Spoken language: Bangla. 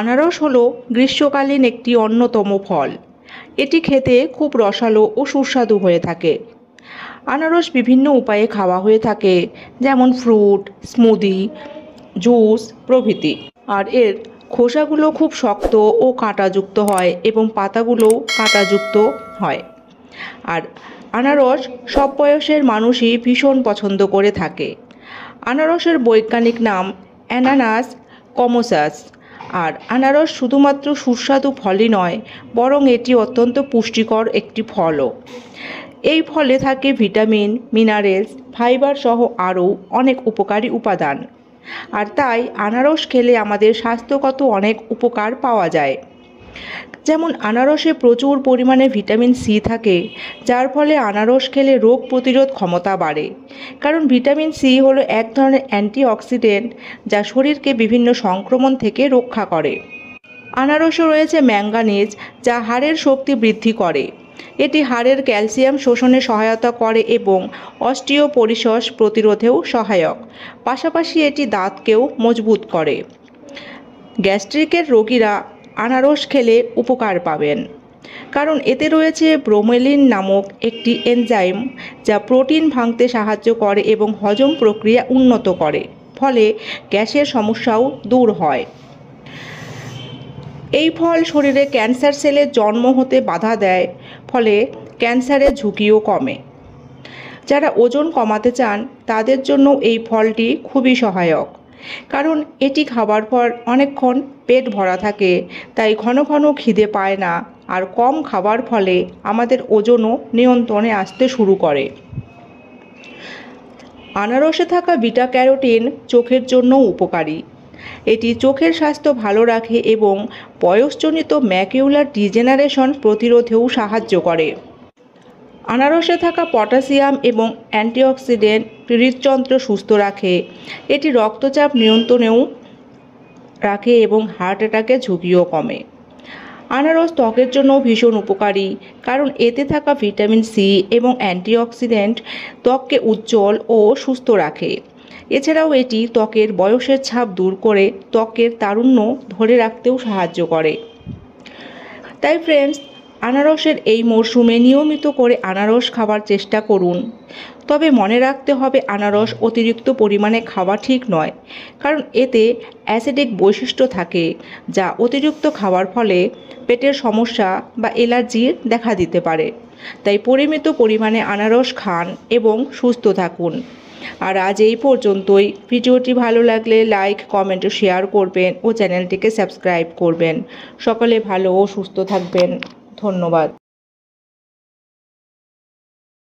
আনারস হলো গ্রীষ্মকালীন একটি অন্যতম ফল। এটি খেতে খুব রসালো ও সুস্বাদু হয়ে থাকে। আনারস বিভিন্ন উপায়ে খাওয়া হয়ে থাকে, যেমন ফ্রুট, স্মুদি, জুস প্রভৃতি। আর এর খোসাগুলো খুব শক্ত ও কাঁটাযুক্ত হয় এবং পাতাগুলোও কাঁটাযুক্ত হয়। আর আনারস সব বয়সের মানুষই ভীষণ পছন্দ করে থাকে। আনারসের বৈজ্ঞানিক নাম অ্যানানাস কমোসাস। আর আনারস শুধুমাত্র সুস্বাদু ফলই নয়, বরং এটি অত্যন্ত পুষ্টিকর একটি ফলও। এই ফলে থাকে ভিটামিন, মিনারেলস, ফাইবার সহ আরও অনেক উপকারী উপাদান। আর তাই আনারস খেলে আমাদের স্বাস্থ্যগত অনেক উপকার পাওয়া যায়। যেমন আনারসে প্রচুর পরিমাণে ভিটামিন সি থাকে, যার ফলে আনারস খেলে রোগ প্রতিরোধ ক্ষমতা বাড়ে। কারণ ভিটামিন সি হলো এক ধরনের অ্যান্টিঅক্সিডেন্ট, যা শরীরকে বিভিন্ন সংক্রমণ থেকে রক্ষা করে। আনারসে রয়েছে ম্যাঙ্গানিজ, যা হাড়ের শক্তি বৃদ্ধি করে। এটি হাড়ের ক্যালসিয়াম শোষণে সহায়তা করে এবং অস্টিওপোরোসিস প্রতিরোধেও সহায়ক। পাশাপাশি এটি দাঁতকেও মজবুত করে। গ্যাস্ট্রিকের রোগীরা আনারস খেলে উপকার পাবেন, কারণ এতে রয়েছে ব্রোমেলিন নামক একটি এনজাইম, যা প্রোটিন ভাঙতে সাহায্য করে এবং হজম প্রক্রিয়া উন্নত করে। ফলে গ্যাসের সমস্যাও দূর হয়। এই ফল শরীরে ক্যান্সার সেলের জন্ম হতে বাধা দেয়, ফলে ক্যান্সারের ঝুঁকিও কমে। যারা ওজন কমাতে চান তাদের জন্য এই ফলটি খুবই সহায়ক, কারণ এটি খাবার পর অনেকক্ষণ পেট ভরা থাকে, তাই ঘন ঘন খিদে পায় না। আর কম খাবার ফলে আমাদের ওজনও নিয়ন্ত্রণে আসতে শুরু করে। আনারসে থাকা বিটা ক্যারোটিন চোখের জন্যও উপকারী। এটি চোখের স্বাস্থ্য ভালো রাখে এবং বয়সজনিত ম্যাকুলার ডিজেনারেশন প্রতিরোধেও সাহায্য করে। আনারসে থাকা পটাশিয়াম এবং অ্যান্টিঅক্সিডেন্ট হৃদযন্ত্র সুস্থ রাখে। এটি রক্তচাপ নিয়ন্ত্রণেও রাখে এবং হার্ট অ্যাটাকের ঝুঁকিও কমে। আনারস ত্বকের জন্য ভীষণ উপকারী, কারণ এতে থাকা ভিটামিন সি এবং অ্যান্টিঅক্সিডেন্ট ত্বককে উজ্জ্বল ও সুস্থ রাখে। এছাড়াও এটি ত্বকের বয়সের ছাপ দূর করে ত্বকের তারুণ্য ধরে রাখতেও সাহায্য করে। তাই ফ্রেন্ডস, আনারসের এই মরশুমে নিয়মিত করে আনারস খাবার চেষ্টা করুন। তবে মনে রাখতে হবে, আনারস অতিরিক্ত পরিমাণে খাওয়া ঠিক নয়, কারণ এতে অ্যাসিডিক বৈশিষ্ট্য থাকে, যা অতিরিক্ত খাওয়ার ফলে পেটের সমস্যা বা অ্যালার্জি দেখা দিতে পারে। তাই পরিমিত পরিমাণে আনারস খান এবং সুস্থ থাকুন। আর আজ এই পর্যন্তই। ভিডিওটি ভালো লাগলে লাইক, কমেন্ট ও শেয়ার করবেন ও চ্যানেলটিকে সাবস্ক্রাইব করবেন। সকলে ভালো ও সুস্থ থাকবেন। ধন্যবাদ।